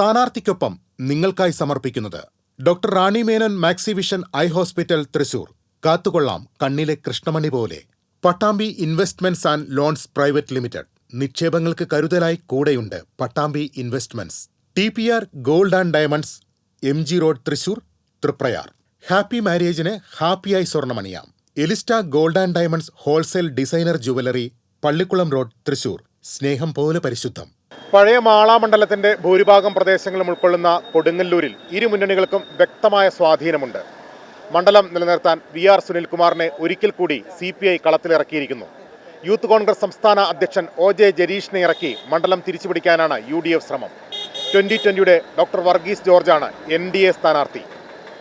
സ്ഥാനാർത്ഥിക്കൊപ്പം നിങ്ങൾക്കായി സമർപ്പിക്കുന്നത് doctor Rani Menon Maxivision eye hospital Thrissur. കാത്തുകൊള്ളാം കണ്ണിലെ കൃഷ്ണമണി പോലെ. Pattambi investments and loans private limited. നിക്ഷേപങ്ങൾക്ക് കരുതലായി കൂടെയുണ്ട് Pattambi investments. TPR gold and diamonds, MG road Thrissur, Triprayar. Happy മാരേജിന് ഹാപ്പിയായി സ്വർണ്ണമണിയാം. Elista gold and diamonds wholesale designer jewellery, Pallikulam road Thrissur. സ്നേഹം പോലെ പരിശുദ്ധം. പഴയ മാളാമണ്ഡലത്തിന്റെ ഭൂരിഭാഗം പ്രദേശങ്ങളും ഉൾക്കൊള്ളുന്ന കൊടുങ്ങല്ലൂരിൽ ഇരു മുന്നണികൾക്കും വ്യക്തമായ സ്വാധീനമുണ്ട്. മണ്ഡലം നിലനിർത്താൻ VR സുനിൽകുമാറിനെ ഒരിക്കൽ കൂടി CPI കളത്തിലിറക്കിയിരിക്കുന്നു. യൂത്ത് കോൺഗ്രസ് സംസ്ഥാന അധ്യക്ഷൻ OJ ജരീഷിനെ ഇറക്കി മണ്ഡലം തിരിച്ചുപിടിക്കാനാണ് UDF ശ്രമം. 2020 ഡോക്ടർ വർഗീസ് ജോർജാണ് NDA സ്ഥാനാർത്ഥി.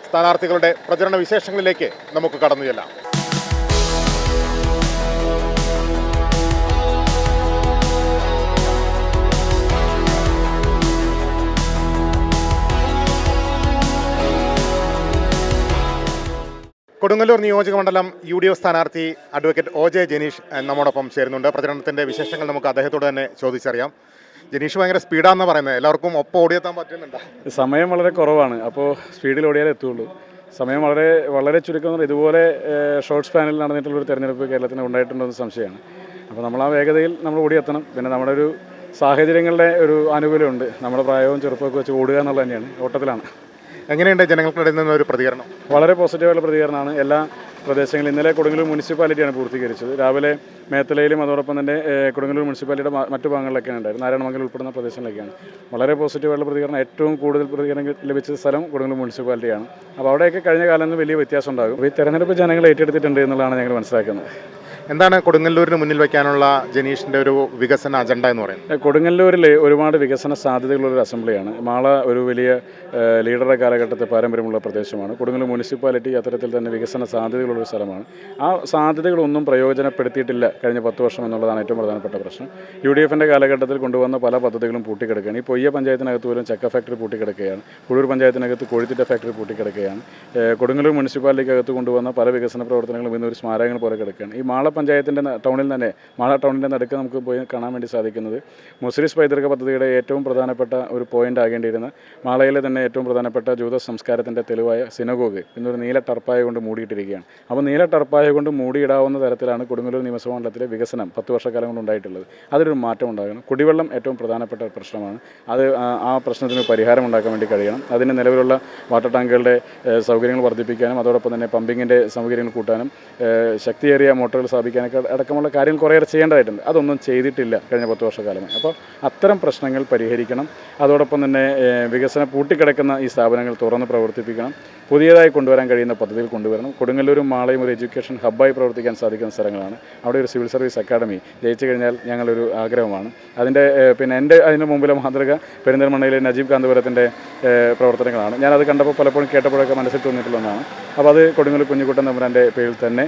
സ്ഥാനാർത്ഥികളുടെ പ്രചരണ വിശേഷങ്ങളിലേക്ക് നമുക്ക് കടന്നു ചെല്ലാം. കൊടുങ്ങല്ലൂർ നിയോജക മണ്ഡലം UDF സ്ഥാനാർത്ഥി അഡ്വക്കേറ്റ് OJ ജനീഷ് നമ്മോടൊപ്പം ചേരുന്നുണ്ട്. പ്രചരണത്തിൻ്റെ വിശേഷങ്ങൾ നമുക്ക് അദ്ദേഹത്തോട് തന്നെ ചോദിച്ചറിയാം. ജനീഷ് ഭയങ്കര സ്പീഡാണെന്ന് പറയുന്നത്, എല്ലാവർക്കും ഒപ്പം ഓടിയെത്താൻ പറ്റുന്നുണ്ടോ? സമയം വളരെ കുറവാണ്, അപ്പോൾ സ്പീഡിൽ ഓടിയാലേ എത്തുള്ളൂ. സമയം വളരെ വളരെ ചുരുക്കം. ഇതുപോലെ ഷോർട്ട് സ്പാനിൽ നടന്നിട്ടുള്ളൊരു തെരഞ്ഞെടുപ്പ് കേരളത്തിന് ഉണ്ടായിട്ടുണ്ടെന്ന് സംശയമാണ്. അപ്പോൾ നമ്മൾ ആ വേഗതയിൽ നമ്മൾ ഓടിയെത്തണം. പിന്നെ നമ്മുടെ ഒരു സാഹചര്യങ്ങളുടെ ഒരു ആനുകൂല്യമുണ്ട്. നമ്മുടെ പ്രായവും ചെറുപ്പമൊക്കെ വെച്ച് ഓടുക എന്നുള്ളത് തന്നെയാണ്, ഓട്ടത്തിലാണ്. എങ്ങനെയുണ്ട് ജനങ്ങൾക്കിടയിൽ നിന്നൊരു പ്രതികരണം? വളരെ പോസിറ്റീവായുള്ള പ്രതികരണമാണ്. എല്ലാ പ്രദേശങ്ങളിലും ഇന്നലെ കൊടുങ്ങല്ലൂർ മുനിസിപ്പാലിറ്റിയാണ് പൂർത്തീകരിച്ചത്. രാവിലെ മേത്തലയിലും അതോടൊപ്പം തന്നെ കൊടുങ്ങല്ലൂർ മുനിസിപ്പാലിറ്റിയുടെ മറ്റു ഭാഗങ്ങളിലൊക്കെയാണ് ഉണ്ടായത്. നാരായണമംഗലം ഉൾപ്പെടുന്ന പ്രദേശങ്ങളിലേക്കാണ് വളരെ പോസിറ്റീവായുള്ള പ്രതികരണം. ഏറ്റവും കൂടുതൽ പ്രതികരണം ലഭിച്ച സ്ഥലം കൊടുങ്ങല്ലൂർ മുനിസിപ്പാലിറ്റിയാണ്. അപ്പോൾ അവിടെയൊക്കെ കഴിഞ്ഞ കാലം നിന്ന് വലിയ വ്യത്യാസം ഉണ്ടാകും. ഈ തെരഞ്ഞെടുപ്പ് ജനങ്ങൾ ഏറ്റെടുത്തിട്ടുണ്ട് എന്നുള്ളതാണ് ഞങ്ങൾ മനസ്സിലാക്കുന്നത്. എന്താണ് കൊടുങ്ങല്ലൂരിന് മുന്നിൽ വയ്ക്കാനുള്ള ജനീഷിൻ്റെ ഒരു വികസന അജണ്ട എന്ന് പറയുന്നത്? കൊടുങ്ങല്ലൂരിൽ ഒരുപാട് വികസന സാധ്യതകളുള്ളൊരു അസംബ്ലിയാണ്. മാള ഒരു വലിയ ലീഡറുടെ കാലഘട്ടത്തെ പാരമ്പര്യമുള്ള പ്രദേശമാണ്. കൊടുങ്ങല്ലൂർ മുനിസിപ്പാലിറ്റി അത്തരത്തിൽ തന്നെ വികസന സാധ്യതകളുള്ളൊരു സ്ഥലമാണ്. ആ സാധ്യതകളൊന്നും പ്രയോജനപ്പെടുത്തിയിട്ടില്ല കഴിഞ്ഞ 10 വർഷം എന്നുള്ളതാണ് ഏറ്റവും പ്രധാനപ്പെട്ട പ്രശ്നം. UDFൻ്റെ കാലഘട്ടത്തിൽ കൊണ്ടുവന്ന പല പദ്ധതികളും പൂട്ടിക്കിടക്കുകയാണ്. ഈ പൊയ്യ പഞ്ചായത്തിനകത്ത് പോലും ചക്ക ഫാക്ടറി പൂട്ടിക്കിടക്കുകയാണ്. കുഴൂർ പഞ്ചായത്തിനകത്ത് കോഴിത്തിറ്റ ഫാക്ടറി പൂട്ടിക്കിടക്കുകയാണ്. കൊടുങ്ങല്ലൂർ മുനിസിപ്പാലിറ്റിക്കകത്ത് കൊണ്ടുവന്ന പല വികസന പ്രവർത്തനങ്ങളും ഇന്നൊരു സ്മാരകങ്ങൾ പോലെ കിടക്കുകയാണ്. ഈ മാള പഞ്ചായത്തിൻ്റെ ടൗണിൽ തന്നെ, മാള ടൗണിൻ്റെ നടുക്ക് നമുക്ക് പോയി കാണാൻ വേണ്ടി സാധിക്കുന്നത് മുസ്ലിസ് പൈതൃക പദ്ധതിയുടെ ഏറ്റവും പ്രധാനപ്പെട്ട ഒരു പോയിന്റ് ആകേണ്ടിയിരുന്ന മാളയിലെ തന്നെ ഏറ്റവും പ്രധാനപ്പെട്ട ജൂത സംസ്കാരത്തിൻ്റെ തെളിവായ സിനഗോഗ് ഇന്നൊരു നീല ടർപ്പായ കൊണ്ട് മൂടിയിട്ടിരിക്കുകയാണ്. അപ്പോൾ നീല ടർപ്പായ കൊണ്ട് മൂടിയിടാവുന്ന തരത്തിലാണ് കൊടുങ്ങല്ലൂർ നിയമസഭാ മണ്ഡലത്തിലെ വികസനം 10 വർഷക്കാലം കൊണ്ട് ഉണ്ടായിട്ടുള്ളത്. അതിലൊരു മാറ്റം ഉണ്ടാകണം. കുടിവെള്ളം ഏറ്റവും പ്രധാനപ്പെട്ട പ്രശ്നമാണ്. അത് ആ പ്രശ്നത്തിന് പരിഹാരം ഉണ്ടാക്കാൻ വേണ്ടി കഴിയണം. അതിന് നിലവിലുള്ള വാട്ടർ ടാങ്കുകളുടെ സൗകര്യങ്ങൾ വർദ്ധിപ്പിക്കാനും അതോടൊപ്പം തന്നെ പമ്പിങ്ങിൻ്റെ സൗകര്യങ്ങൾ കൂട്ടാനും ശക്തിയേറിയ മോട്ടോറുകൾ സ്ഥാപിക്കാനൊക്കെ അടക്കമുള്ള കാര്യങ്ങൾ കുറേയേറെ ചെയ്യേണ്ടതായിട്ടുണ്ട്. അതൊന്നും ചെയ്തിട്ടില്ല കഴിഞ്ഞ 10 വർഷക്കാലമായി. അപ്പോൾ അത്തരം പ്രശ്നങ്ങൾ പരിഹരിക്കണം. അതോടൊപ്പം തന്നെ വികസനം പൂട്ടിക്കിടക്കുന്ന ഈ സ്ഥാപനങ്ങൾ തുറന്ന് പ്രവർത്തിപ്പിക്കണം. പുതിയതായി കൊണ്ടുവരാൻ കഴിയുന്ന പദ്ധതികൾ കൊണ്ടുവരണം. കൊടുങ്ങല്ലൂരും മാളയും ഒരു എഡ്യൂക്കേഷൻ ഹബ്ബായി പ്രവർത്തിക്കാൻ സാധിക്കുന്ന സ്ഥലങ്ങളാണ്. അവിടെ ഒരു സിവിൽ സർവീസ് അക്കാഡമി ജയിച്ചു കഴിഞ്ഞാൽ ഞങ്ങളൊരു ആഗ്രഹമാണ്. അതിൻ്റെ മുമ്പിലെ മാതൃക പെരിന്തൽമണ്ണയിലെ നജീബ് കാന്തപുരത്തിൻ്റെ പ്രവർത്തനങ്ങളാണ്. ഞാനത് കണ്ടപ്പോൾ പലപ്പോഴും കേട്ടപ്പോഴൊക്കെ മനസ്സിൽ തോന്നിയിട്ടുള്ളതാണ്. അപ്പോൾ അത് കൊടുങ്ങല്ലൂർ കുഞ്ഞിക്കുട്ടൻ തമ്പുരാൻ്റെ പേരിൽ തന്നെ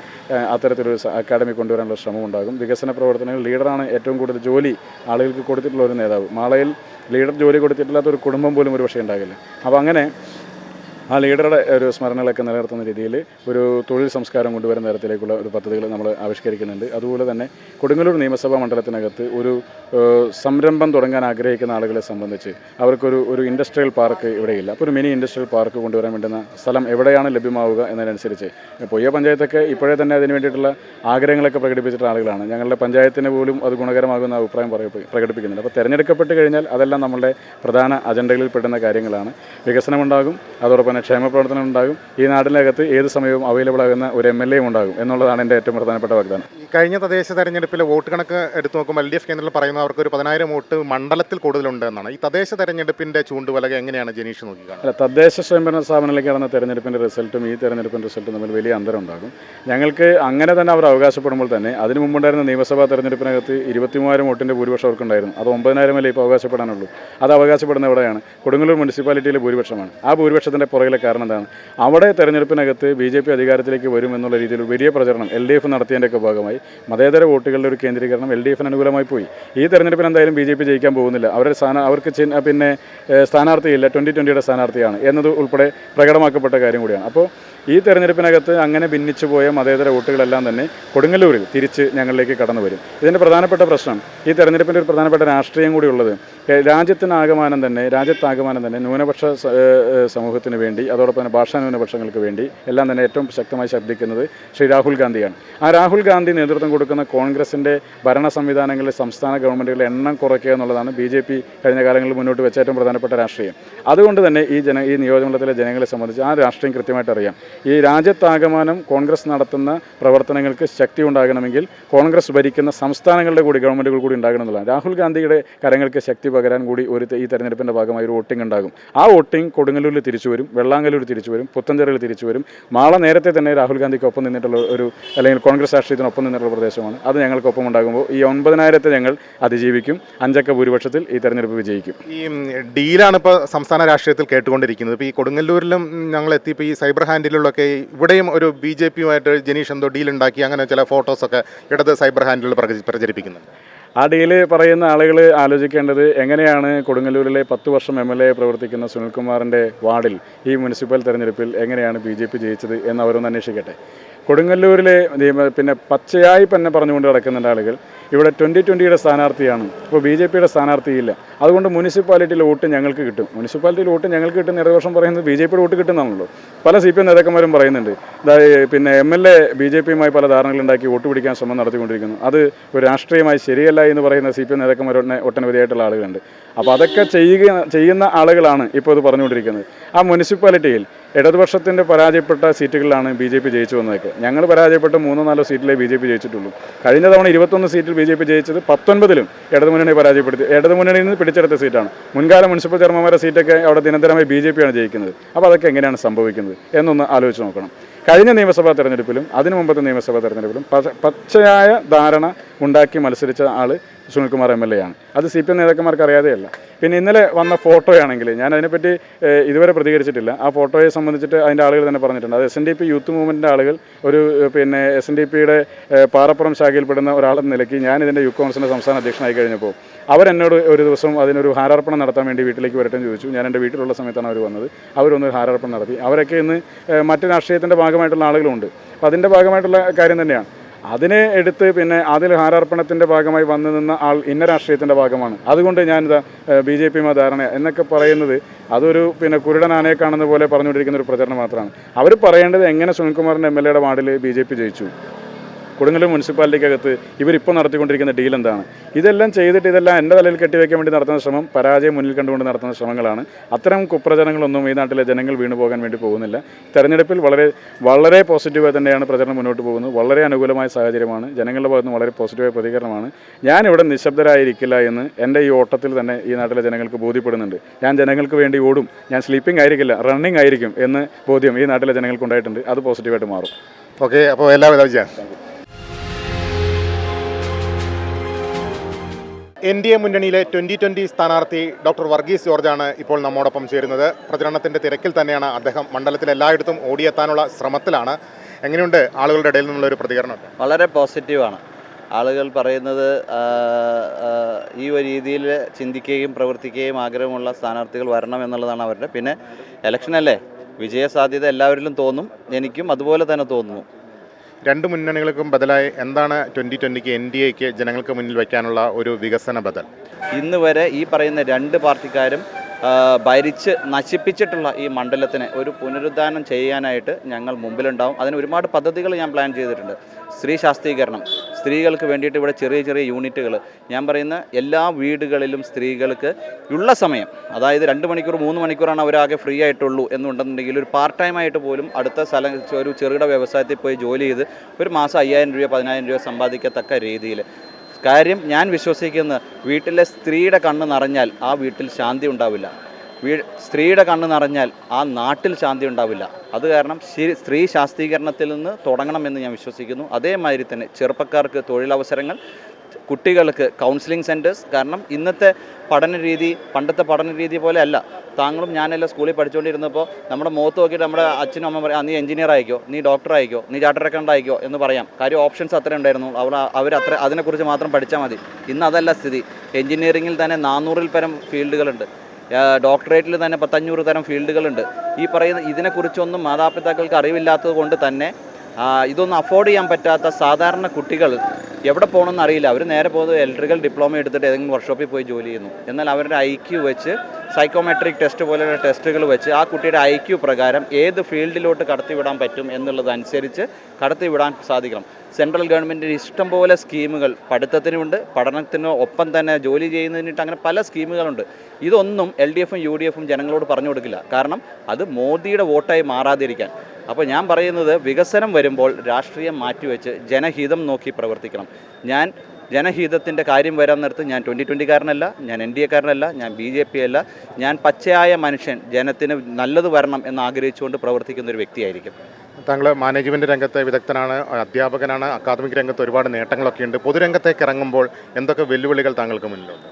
അത്തരത്തിലൊരു അക്കാഡമി കൊണ്ടുവരാനുള്ള ശ്രമം ഉണ്ടാകും. വികസന പ്രവർത്തനങ്ങൾ ലീഡറാണ് ഏറ്റവും കൂടുതൽ ജോലി ആളുകൾക്ക് കൊടുത്തിട്ടുള്ള ഒരു നേതാവ്. മാളയിൽ ലീഡർ ജോലി കൊടുത്തിട്ടില്ലാത്ത ഒരു കുടുംബം പോലും ഒരു പക്ഷേ ഉണ്ടാകില്ല. അപ്പോൾ അങ്ങനെ ആ ലീഡറുടെ ഒരു സ്മരണകളൊക്കെ നിലനിർത്തുന്ന രീതിയിൽ ഒരു തൊഴിൽ സംസ്കാരം കൊണ്ടുവരുന്ന തരത്തിലേക്കുള്ള ഒരു പദ്ധതികൾ നമ്മൾ ആവിഷ്കരിക്കുന്നുണ്ട്. അതുപോലെ തന്നെ കൊടുങ്ങല്ലൂർ നിയമസഭാ മണ്ഡലത്തിനകത്ത് ഒരു സംരംഭം തുടങ്ങാൻ ആഗ്രഹിക്കുന്ന ആളുകളെ സംബന്ധിച്ച് അവർക്കൊരു ഇൻഡസ്ട്രിയൽ പാർക്ക് ഇവിടെയില്ല. അപ്പോൾ ഒരു മിനി ഇൻഡസ്ട്രിയൽ പാർക്ക് കൊണ്ടുവരാൻ വേണ്ടുന്ന സ്ഥലം എവിടെയാണ് ലഭ്യമാവുക എന്നതിനനുസരിച്ച് പൊയ്യ പഞ്ചായത്തൊക്കെ ഇപ്പോഴേ തന്നെ അതിന് വേണ്ടിയിട്ടുള്ള ആഗ്രഹങ്ങളൊക്കെ പ്രകടിപ്പിച്ചിട്ടുള്ള ആളുകളാണ്. ഞങ്ങളുടെ പഞ്ചായത്തിന് പോലും അത് ഗുണകരമാകുന്ന അഭിപ്രായം പ്രകടിപ്പിക്കുന്നുണ്ട്. അപ്പോൾ തിരഞ്ഞെടുക്കപ്പെട്ട് കഴിഞ്ഞാൽ അതെല്ലാം നമ്മളുടെ പ്രധാന അജണ്ടകളിൽ പെടുന്ന കാര്യങ്ങളാണ്. വികസനമുണ്ടാകും, അതോടൊപ്പം ക്ഷേമ പ്രവർത്തനം ഉണ്ടാകും. ഈ നാടിനകത്ത് ഏത് സമയവും അവൈലബിൾ ആകുന്ന ഒരു MLA ഉണ്ടാകും എന്നുള്ളതാണ് എൻ്റെ ഏറ്റവും പ്രധാനപ്പെട്ട വാഗ്ദാനം. ഈ കഴിഞ്ഞ തദ്ദേശ തെരഞ്ഞെടുപ്പിലെ വോട്ട് കണക്ക് എടുത്തു നോക്കുമ്പോൾ LDF കേന്ദ്രത്തിൽ പറയുന്നത് അവർക്ക് ഒരു 10,000 വോട്ട് മണ്ഡലത്തിൽ കൂടുതലുണ്ട് എന്നാണ്. ഈ തദ്ദേശ തെരഞ്ഞെടുപ്പിൻ്റെ ചൂണ്ടുവലക എങ്ങനെയാണ് ജനീഷ് നോക്കിക്കാണുന്നത്? അല്ല, തദ്ദേശ സ്വയംഭരണ സ്ഥാപനങ്ങളിലേക്ക് നടന്ന തെരഞ്ഞെടുപ്പിൻ്റെ റിസൾട്ടും ഈ തെരഞ്ഞെടുപ്പിൻ്റെ റിസൾട്ടും തമ്മിൽ വലിയ അന്തരം ഉണ്ടാകും. ഞങ്ങൾക്ക് അങ്ങനെ തന്നെ അവർ അവകാശപ്പെടുമ്പോൾ തന്നെ അതിന് മുമ്പുണ്ടായിരുന്ന നിയമസഭാ തെരഞ്ഞെടുപ്പിനകത്ത് 23,000 വോട്ടിൻ്റെ ഭൂരിപക്ഷം അവർക്കുണ്ടായിരുന്നു. അത് 9,000 അല്ലേ ഇപ്പോൾ അവകാശപ്പെടാനുള്ളൂ. അത് അവകാശപ്പെടുന്ന എവിടെയാണ്? കൊടുങ്ങല്ലൂർ മുനിസിപ്പാലിറ്റിയിലെ ഭൂരിപക്ഷമാണ്. ആ ഭൂരിപക്ഷത്തിൻ്റെ പുറകിലെ കാരണം എന്താണ്? അവിടെ തെരഞ്ഞെടുപ്പിനകത്ത് BJP അധികാരത്തിലേക്ക് വരും എന്നുള്ള രീതിയിൽ വലിയ പ്രചരണം LDF നടത്തിയതിൻ്റെയൊക്കെ ഭാഗമായി മതേതര വോട്ടുകളുടെ ഒരു കേന്ദ്രീകരണം LDFന് അനുകൂലമായി പോയി. ഈ തെരഞ്ഞെടുപ്പിൽ എന്തായാലും BJP ജയിക്കാൻ പോകുന്നില്ല. അവർക്ക് സ്ഥാനാർത്ഥിയില്ല, 2020യുടെ സ്ഥാനാർത്ഥിയാണ് എന്നത് ഉൾപ്പെടെ പ്രകടമാക്കപ്പെട്ട കാര്യം കൂടിയാണ്. അപ്പോൾ ഈ തെരഞ്ഞെടുപ്പിനകത്ത് അങ്ങനെ ഭിന്നിച്ചു പോയ മതേതര വോട്ടുകളെല്ലാം തന്നെ കൊടുങ്ങല്ലൂരിൽ തിരിച്ച് ഞങ്ങളിലേക്ക് കടന്നു വരും. ഇതിൻ്റെ പ്രധാനപ്പെട്ട പ്രശ്നം, ഈ തെരഞ്ഞെടുപ്പിൻ്റെ ഒരു പ്രധാനപ്പെട്ട രാഷ്ട്രീയം കൂടി ഉള്ളത് രാജ്യത്താകമാനം തന്നെ ന്യൂനപക്ഷ സമൂഹത്തിന് വേണ്ടി, അതോടൊപ്പം തന്നെ ഭാഷാ ന്യൂനപക്ഷങ്ങൾക്ക് വേണ്ടി എല്ലാം തന്നെ ഏറ്റവും ശക്തമായി ശബ്ദിക്കുന്നത് ശ്രീ രാഹുൽ ഗാന്ധിയാണ്. ആ രാഹുൽ ഗാന്ധി നേതൃത്വം കൊടുക്കുന്ന കോൺഗ്രസിൻ്റെ ഭരണ സംവിധാനങ്ങളിലെ സംസ്ഥാന ഗവൺമെൻറ്റുകളുടെ എണ്ണം കുറയ്ക്കുക എന്നുള്ളതാണ് BJP കഴിഞ്ഞ കാലങ്ങളിൽ മുന്നോട്ട് വെച്ച ഏറ്റവും പ്രധാനപ്പെട്ട രാഷ്ട്രീയം. അതുകൊണ്ട് തന്നെ ഈ നിയോജകമണ്ഡലത്തിലെ ജനങ്ങളെ സംബന്ധിച്ച് ആ രാഷ്ട്രീയം കൃത്യമായിട്ട് അറിയാം. ഈ രാജ്യത്താകമാനം കോൺഗ്രസ് നടത്തുന്ന പ്രവർത്തനങ്ങൾക്ക് ശക്തി ഉണ്ടാകണമെങ്കിൽ കോൺഗ്രസ് ഭരിക്കുന്ന സംസ്ഥാനങ്ങളുടെ കൂടി ഗവൺമെൻറ്റുകൾ കൂടി ഉണ്ടാകണം എന്നുള്ളതാണ്. രാഹുൽ ഗാന്ധിയുടെ കരങ്ങൾക്ക് ശക്തി പകരാൻ കൂടി ഈ തെരഞ്ഞെടുപ്പിൻ്റെ ഭാഗമായി ഒരു വോട്ടിംഗ് ഉണ്ടാകും. ആ വോട്ടിംഗ് കൊടുങ്ങല്ലൂരിൽ തിരിച്ചു വരും, വെള്ളാങ്കല്ലൂർ തിരിച്ചു വരും, പുത്തഞ്ചേരിയിൽ തിരിച്ചു വരും. മാള നേരത്തെ തന്നെ രാഹുൽ ഗാന്ധിക്ക് ഒപ്പം നിന്നിട്ടുള്ള അല്ലെങ്കിൽ കോൺഗ്രസ് രാഷ്ട്രീയത്തിനൊപ്പം നിന്നിട്ടുള്ള പ്രദേശമാണ്. അത് ഞങ്ങൾക്കൊപ്പം ഉണ്ടാകുമ്പോൾ ഈ 9,000 ഞങ്ങൾ അതിജീവിക്കും. 5 അക്ക ഭൂരിപക്ഷത്തിൽ ഈ തെരഞ്ഞെടുപ്പ് വിജയിക്കും. ഈ ഡീലാണ് ഇപ്പോൾ സംസ്ഥാന രാഷ്ട്രീയത്തിൽ കേട്ടുകൊണ്ടിരിക്കുന്നത്. ഇപ്പോൾ ഈ കൊടുങ്ങല്ലൂരിലും ഞങ്ങൾ എത്തിയപ്പോൾ ഈ സൈബർ ഹാൻഡിലുകളൊക്കെ ഇവിടെയും ഒരു BJPയുമായിട്ട് ജനീഷ് എന്തോ ഡീലുണ്ടാക്കി അങ്ങനെ ചില ഫോട്ടോസൊക്കെ ഇടത് സൈബർ ഹാൻഡിലുകൾ പ്രചരിപ്പിക്കുന്നുണ്ട്. ആ ഡീല് പറയുന്ന ആളുകൾ ആലോചിക്കേണ്ടത് എങ്ങനെയാണ് കൊടുങ്ങല്ലൂരിലെ 10 വർഷം MLA പ്രവർത്തിക്കുന്ന സുനിൽകുമാറിൻ്റെ വാർഡിൽ ഈ മുനിസിപ്പൽ തെരഞ്ഞെടുപ്പിൽ എങ്ങനെയാണ് BJP ജയിച്ചത് എന്ന് അവരൊന്ന് അന്വേഷിക്കട്ടെ. കൊടുങ്ങല്ലൂരിലെ പിന്നെ പച്ചയായി തന്നെ പറഞ്ഞുകൊണ്ട് കിടക്കുന്നുണ്ട് ആളുകൾ. ഇവിടെ 2020 സ്ഥാനാർത്ഥിയാണ്, ഇപ്പോൾ BJPയുടെ സ്ഥാനാർത്ഥിയില്ല. അതുകൊണ്ട് മുനിസിപ്പാലിറ്റിയിൽ വോട്ട് ഞങ്ങൾക്ക് കിട്ടും. മുനിസിപ്പാലിറ്റിയിൽ വോട്ട് ഞങ്ങൾക്ക് കിട്ടും ഇടത് വർഷം പറയുന്നത് BJPയുടെ വോട്ട് കിട്ടുന്നതാണല്ലോ. പല CPM നേതാക്കന്മാരും പറയുന്നുണ്ട്. പിന്നെ MLA BJPയുമായി പല ധാരണകളുണ്ടാക്കി വോട്ട് പിടിക്കാൻ ശ്രമം നടത്തിക്കൊണ്ടിരിക്കുന്നു. അത് ഒരു രാഷ്ട്രീയമായി ശരിയല്ല എന്ന് പറയുന്ന CPM നേതാക്കന്മാർ ഒട്ടനവധിയായിട്ടുള്ള ആളുകളുണ്ട്. അപ്പോൾ അതൊക്കെ ചെയ്യുന്ന ആളുകളാണ് ഇപ്പോൾ ഇത് പറഞ്ഞുകൊണ്ടിരിക്കുന്നത്. ആ മുനിസിപ്പാലിറ്റിയിൽ ഇടതുപക്ഷത്തിൻ്റെ പരാജയപ്പെട്ട സീറ്റുകളിലാണ് BJP ജയിച്ചു വന്നതൊക്കെ. ഞങ്ങൾ പരാജയപ്പെട്ട 3-4 സീറ്റിലേ BJP ജയിച്ചിട്ടുള്ളൂ. കഴിഞ്ഞ തവണ 21 സീറ്റിൽ BJP ജയിച്ചത് 19ലും ഇടതുമുന്നണിയെ പരാജയപ്പെടുത്തി. ഇടതുമുന്നണിയിൽ നിന്ന് പിടിച്ചെടുത്ത സീറ്റാണ്. മുൻകാല മുനിസിപ്പൽ ചെയർമാൻമാരുടെ സീറ്റൊക്കെ അവിടെ നിരന്തരമായി BJPയാണ് ജയിക്കുന്നത്. അപ്പോൾ അതൊക്കെ എങ്ങനെയാണ് സംഭവിക്കുന്നത് എന്നൊന്ന് ആലോചിച്ച് നോക്കണം. കഴിഞ്ഞ നിയമസഭാ തെരഞ്ഞെടുപ്പിലും അതിനു മുമ്പത്തെ നിയമസഭാ തെരഞ്ഞെടുപ്പിലും പച്ചയായ ധാരണ ഉണ്ടാക്കി മത്സരിച്ച ആൾ സുനിൽകുമാർ MLA ആണ്. അത് CPM നേതാക്കന്മാർക്ക് അറിയാതെയല്ല. പിന്നെ ഇന്നലെ വന്ന ഫോട്ടോയാണെങ്കിൽ ഞാൻ അതിനെപ്പറ്റി ഇതുവരെ പ്രതികരിച്ചിട്ടില്ല. ആ ഫോട്ടോയെ സംബന്ധിച്ചിട്ട് അതിൻ്റെ ആളുകൾ തന്നെ പറഞ്ഞിട്ടുണ്ട്. അത് SNDP യൂത്ത് മൂവ്മെൻറ്റിൻ്റെ ആളുകൾ പിന്നെ SNDPയുടെ പാറപ്പുറം ശാഖയിൽപ്പെടുന്ന ഒരാളെന്ന നിലയ്ക്ക് ഞാൻ ഇതിൻ്റെ യൂത്ത് കോൺഗ്രസിൻ്റെ സംസ്ഥാന അധ്യക്ഷനായി കഴിഞ്ഞപ്പോൾ അവരെന്നോട് ഒരു ദിവസം അതിനൊരു ഹാരാർപ്പണം നടത്താൻ വേണ്ടി വീട്ടിലേക്ക് വരട്ടെ എന്ന് ചോദിച്ചു. ഞാൻ എൻ്റെ വീട്ടിലുള്ള സമയത്താണ് അവർ വന്നത്. അവരൊന്ന് ഹാരാർപ്പണം നടത്തി. അവരൊക്കെ ഇന്ന് മറ്റ് രാഷ്ട്രീയത്തിൻ്റെ ഭാഗമായിട്ടുള്ള ആളുകളുണ്ട്. അപ്പോൾ അതിൻ്റെ ഭാഗമായിട്ടുള്ള കാര്യം തന്നെയാണ്. അതിനെ എടുത്ത് പിന്നെ അതിൽ ഹാരാർപ്പണത്തിൻ്റെ ഭാഗമായി വന്നു നിന്ന ആൾ ഇന്ന രാഷ്ട്രീയത്തിൻ്റെ ഭാഗമാണ്, അതുകൊണ്ട് ഞാനിതാ BJPയുമായി ധാരണ എന്നൊക്കെ പറയുന്നത് അതൊരു പിന്നെ കുരുടൻ ആനയെ കാണുന്ന പോലെ പറഞ്ഞുകൊണ്ടിരിക്കുന്ന ഒരു പ്രചരണം മാത്രമാണ്. അവർ പറയേണ്ടത് എങ്ങനെ സുനിൽകുമാറിൻ്റെ MLAയുടെ വാർഡിൽ BJP ജയിച്ചു, കൊടുങ്ങല്ലൂർ മുനിസിപ്പാലിറ്റിക്കകത്ത് ഇവരിപ്പോൾ നടത്തിക്കൊണ്ടിരിക്കുന്ന ഡീൽ എന്താണ്, ഇതെല്ലാം ചെയ്തിട്ട് ഇതെല്ലാം എൻ്റെ തലയിൽ കെട്ടിവെക്കാൻ വേണ്ടി നടത്തുന്ന ശ്രമം പരാജയം മുന്നിൽ കണ്ടുകൊണ്ട് നടത്തുന്ന ശ്രമങ്ങളാണ്. അത്തരം കുപ്രചരണങ്ങളൊന്നും ഈ നാട്ടിലെ ജനങ്ങൾ വീണു പോകാൻ വേണ്ടി പോകുന്നില്ല. തെരഞ്ഞെടുപ്പിൽ വളരെ പോസിറ്റീവായി തന്നെയാണ് പ്രചരണം മുന്നോട്ട് പോകുന്നത്. വളരെ അനുകൂലമായ സാഹചര്യമാണ്. ജനങ്ങളുടെ ഭാഗത്ത് നിന്ന് വളരെ പോസിറ്റീവായ പ്രതികരണമാണ്. ഞാനിവിടെ നിശബ്ദരായിരിക്കില്ല എന്ന് എൻ്റെ ഈ ഓട്ടത്തിൽ തന്നെ ഈ നാട്ടിലെ ജനങ്ങൾക്ക് ബോധ്യപ്പെടുന്നുണ്ട്. ഞാൻ ജനങ്ങൾക്ക് വേണ്ടി ഓടും, ഞാൻ സ്ലീപ്പിംഗ് ആയിരിക്കില്ല, റണ്ണിങ് ആയിരിക്കും എന്ന് ബോധ്യം ഈ നാട്ടിലെ ജനങ്ങൾക്കുണ്ടായിട്ടുണ്ട്. അത് പോസിറ്റീവായിട്ട് മാറും. ഓക്കെ, അപ്പോൾ എല്ലാവിധ വിജയം. NDA മുന്നണിയിലെ 2020 സ്ഥാനാർത്ഥി ഡോക്ടർ വർഗീസ് ജോർജാണ് ഇപ്പോൾ നമ്മോടൊപ്പം ചേരുന്നത്. പ്രചരണത്തിൻ്റെ തിരക്കിൽ തന്നെയാണ് അദ്ദേഹം. മണ്ഡലത്തിൽ എല്ലായിടത്തും ഓടിയെത്താനുള്ള ശ്രമത്തിലാണ്. എങ്ങനെയുണ്ട് ആളുകളുടെ ഇടയിൽ നിന്നുള്ള ഒരു പ്രതികരണം? വളരെ പോസിറ്റീവാണ്. ആളുകൾ പറയുന്നത് ഈ ഒരു രീതിയിൽ ചിന്തിക്കുകയും പ്രവർത്തിക്കുകയും ആഗ്രഹമുള്ള സ്ഥാനാർത്ഥികൾ വരണം എന്നുള്ളതാണ് അവരുടെ. പിന്നെ ഇലക്ഷനല്ലേ, വിജയസാധ്യത എല്ലാവരിലും തോന്നും. എനിക്കും അതുപോലെ തന്നെ തോന്നുന്നു. രണ്ട് മുന്നണികൾക്കും ബദലായി എന്താണ് 2020 NDAക്ക് ജനങ്ങൾക്ക് മുന്നിൽ വയ്ക്കാനുള്ള ഒരു വികസന ബദൽ? ഇന്ന് വരെ ഈ പറയുന്ന രണ്ട് പാർട്ടിക്കാരും ഭരിച്ച് നശിപ്പിച്ചിട്ടുള്ള ഈ മണ്ഡലത്തിനെ ഒരു പുനരുദ്ധാനം ചെയ്യാനായിട്ട് ഞങ്ങൾ മുമ്പിലുണ്ടാവും. അതിന് ഒരുപാട് പദ്ധതികൾ ഞാൻ പ്ലാൻ ചെയ്തിട്ടുണ്ട്. സ്ത്രീ ശാക്തീകരണം, സ്ത്രീകൾക്ക് വേണ്ടിയിട്ട് ഇവിടെ ചെറിയ ചെറിയ യൂണിറ്റുകൾ, ഞാൻ പറയുന്ന എല്ലാ വീടുകളിലും സ്ത്രീകൾക്ക് ഉള്ള സമയം, അതായത് 2 മണിക്കൂർ 3 മണിക്കൂറാണ് അവരാകെ ഫ്രീ ആയിട്ടുള്ളൂ എന്നുണ്ടെന്നുണ്ടെങ്കിൽ ഒരു പാർട്ട് ടൈം ആയിട്ട് പോലും അടുത്ത സ്ഥലം ഒരു ചെറുകിട വ്യവസായത്തിൽ പോയി ജോലി ചെയ്ത് ഒരു മാസം 5,000 രൂപ 10,000 രൂപ സമ്പാദിക്കത്തക്ക രീതിയിൽ. കാര്യം ഞാൻ വിശ്വസിക്കുന്ന വീട്ടിലെ സ്ത്രീയുടെ കണ്ണ് നിറഞ്ഞാൽ ആ വീട്ടിൽ ശാന്തി ഉണ്ടാവില്ല. സ്ത്രീയുടെ കണ്ണ് നിറഞ്ഞാൽ ആ നാട്ടിൽ ശാന്തി ഉണ്ടാവില്ല. അത് കാരണം സ്ത്രീ ശാക്തീകരണത്തിൽ നിന്ന് തുടങ്ങണമെന്ന് ഞാൻ വിശ്വസിക്കുന്നു. അതേമാതിരി തന്നെ ചെറുപ്പക്കാർക്ക് തൊഴിലവസരങ്ങൾ, കുട്ടികൾക്ക് കൗൺസിലിംഗ് സെൻറ്റേഴ്സ്. കാരണം ഇന്നത്തെ പഠന രീതി പണ്ടത്തെ പഠന രീതി പോലെ അല്ല. താങ്കളും ഞാനെല്ലാം സ്കൂളിൽ പഠിച്ചുകൊണ്ടിരുന്നപ്പോൾ നമ്മുടെ മുഖത്ത് നോക്കിയിട്ട് നമ്മുടെ അച്ഛനും അമ്മ പറയാം, നീ എഞ്ചിനീയർ ആയിക്കോ, നീ ഡോക്ടർ ആയിക്കോ, നീ ചാർട്ടേഡ് അക്കൗണ്ടന്റ് ആയിക്കോ എന്ന് പറയാം. കാര്യം ഓപ്ഷൻസ് അത്ര ഉണ്ടായിരുന്നു. അവരത്ര അതിനെക്കുറിച്ച് മാത്രം പഠിച്ചാൽ മതി. ഇന്ന് അതല്ല സ്ഥിതി. എഞ്ചിനീയറിങ്ങിൽ തന്നെ 400-ൽ പരം ഫീൽഡുകളുണ്ട്. ഡോക്ടറേറ്റിൽ തന്നെ 500 തരം ഫീൽഡുകളുണ്ട്. ഈ പറയുന്ന ഇതിനെക്കുറിച്ചൊന്നും മാതാപിതാക്കൾക്ക് അറിവില്ലാത്തത് കൊണ്ട് തന്നെ ഇതൊന്നും അഫോർഡ് ചെയ്യാൻ പറ്റാത്ത സാധാരണ കുട്ടികൾ എവിടെ പോകണമെന്ന് അറിയില്ല. അവർ നേരെ പോകുന്നത് ഇലക്ട്രിക്കൽ ഡിപ്ലോമ എടുത്തിട്ട് ഏതെങ്കിലും വർക്ക്ഷോപ്പിൽ പോയി ജോലി ചെയ്യുന്നു. എന്നാൽ അവരുടെ IQ വെച്ച് സൈക്കോമെട്രിക് ടെസ്റ്റ് പോലെയുള്ള ടെസ്റ്റുകൾ വെച്ച് ആ കുട്ടിയുടെ IQ പ്രകാരം ഏത് ഫീൽഡിലോട്ട് കടത്തിവിടാൻ പറ്റും എന്നുള്ളതനുസരിച്ച് കടത്തിവിടാൻ സാധിക്കണം. സെൻട്രൽ ഗവൺമെൻറ്റിൻ്റെ ഇഷ്ടംപോലെ സ്കീമുകൾ പഠിത്തത്തിനുമുണ്ട്, പഠനത്തിനോ ഒപ്പം തന്നെ ജോലി ചെയ്യുന്നതിനിട്ട് അങ്ങനെ പല സ്കീമുകളുണ്ട്. ഇതൊന്നും LDFും UDFും ജനങ്ങളോട് പറഞ്ഞു കൊടുക്കില്ല. കാരണം അത് മോദിയുടെ വോട്ടായി മാറാതിരിക്കാൻ. അപ്പോൾ ഞാൻ പറയുന്നത് വികസനം വരുമ്പോൾ രാഷ്ട്രീയം മാറ്റിവെച്ച് ജനഹിതം നോക്കി പ്രവർത്തിക്കണം. ഞാൻ ജനഹിതത്തിൻ്റെ കാര്യം വരാൻ നേരത്ത് ഞാൻ 2020കാരനല്ല, ഞാൻ NDAക്കാരനല്ല, ഞാൻ BJP അല്ല, ഞാൻ പച്ചയായ മനുഷ്യൻ, ജനത്തിന് നല്ലത് വരണം എന്ന് ആഗ്രഹിച്ചുകൊണ്ട് പ്രവർത്തിക്കുന്ന ഒരു വ്യക്തിയായിരിക്കും. താങ്കൾ മാനേജ്മെൻറ്റ് രംഗത്തെ വിദഗ്ധനാണ്, അധ്യാപകനാണ്, അക്കാദമിക് രംഗത്ത് ഒരുപാട് നേട്ടങ്ങളൊക്കെ ഉണ്ട്. പൊതുരംഗത്തേക്ക് ഇറങ്ങുമ്പോൾ എന്തൊക്കെ വെല്ലുവിളികൾ താങ്കൾക്ക് മുന്നിലുണ്ട്?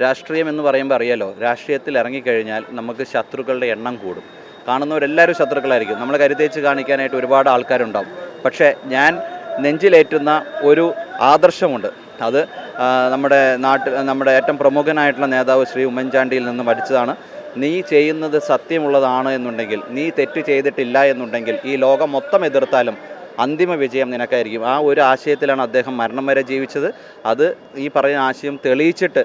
രാഷ്ട്രീയം എന്ന് പറയുമ്പോൾ അറിയാലോ, രാഷ്ട്രീയത്തിൽ ഇറങ്ങിക്കഴിഞ്ഞാൽ നമുക്ക് ശത്രുക്കളുടെ എണ്ണം കൂടും. കാണുന്നവരെല്ലാവരും ശത്രുക്കളായിരിക്കും. നമ്മളെ കരുതേച്ച് കാണിക്കാനായിട്ട് ഒരുപാട് ആൾക്കാരുണ്ടാവും. പക്ഷേ ഞാൻ നെഞ്ചിലേറ്റുന്ന ഒരു ആദർശമുണ്ട്. അത് നമ്മുടെ ഏറ്റവും പ്രമുഖനായിട്ടുള്ള നേതാവ് ശ്രീ ഉമ്മൻചാണ്ടിയിൽ നിന്ന് പഠിച്ചതാണ്. നീ ചെയ്യുന്നത് സത്യമുള്ളതാണ് എന്നുണ്ടെങ്കിൽ, നീ തെറ്റ് ചെയ്തിട്ടില്ല എന്നുണ്ടെങ്കിൽ ഈ ലോകം മൊത്തം എതിർത്താലും അന്തിമ വിജയം നിനക്കായിരിക്കും. ആ ഒരു ആശയത്തിലാണ് അദ്ദേഹം മരണം വരെ ജീവിച്ചത്. അത് ഈ പറയുന്ന ആശയം തെളിയിച്ചിട്ട്